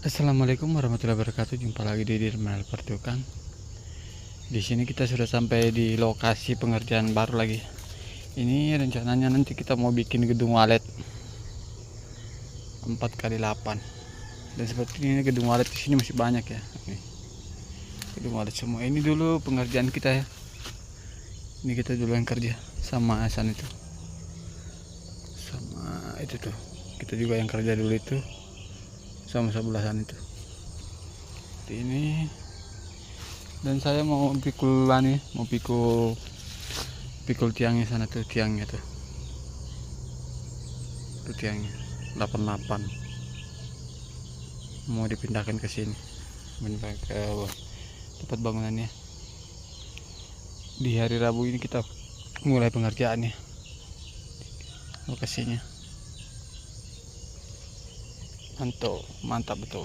Assalamualaikum warahmatullahi wabarakatuh. Jumpa lagi di Dirmal Pertukang. Di sini kita sudah sampai di lokasi pengerjaan baru lagi. Ini rencananya nanti kita mau bikin gedung walet 4x8. Dan seperti ini gedung walet di sini masih banyak ya. Nih, gedung walet semua. Ini dulu pengerjaan kita ya. Ini kita dulu yang kerja sama Hasan itu. Sama itu tuh. Kita juga yang kerja dulu itu. Sama sebelahan itu ini, dan saya mau pikul nih, mau pikul tiangnya sana tuh, tiangnya tuh tiangnya 88 mau dipindahkan ke sini, pindah ke tempat bangunannya. Di hari Rabu ini kita mulai pengerjaannya, lokasinya mantap betul.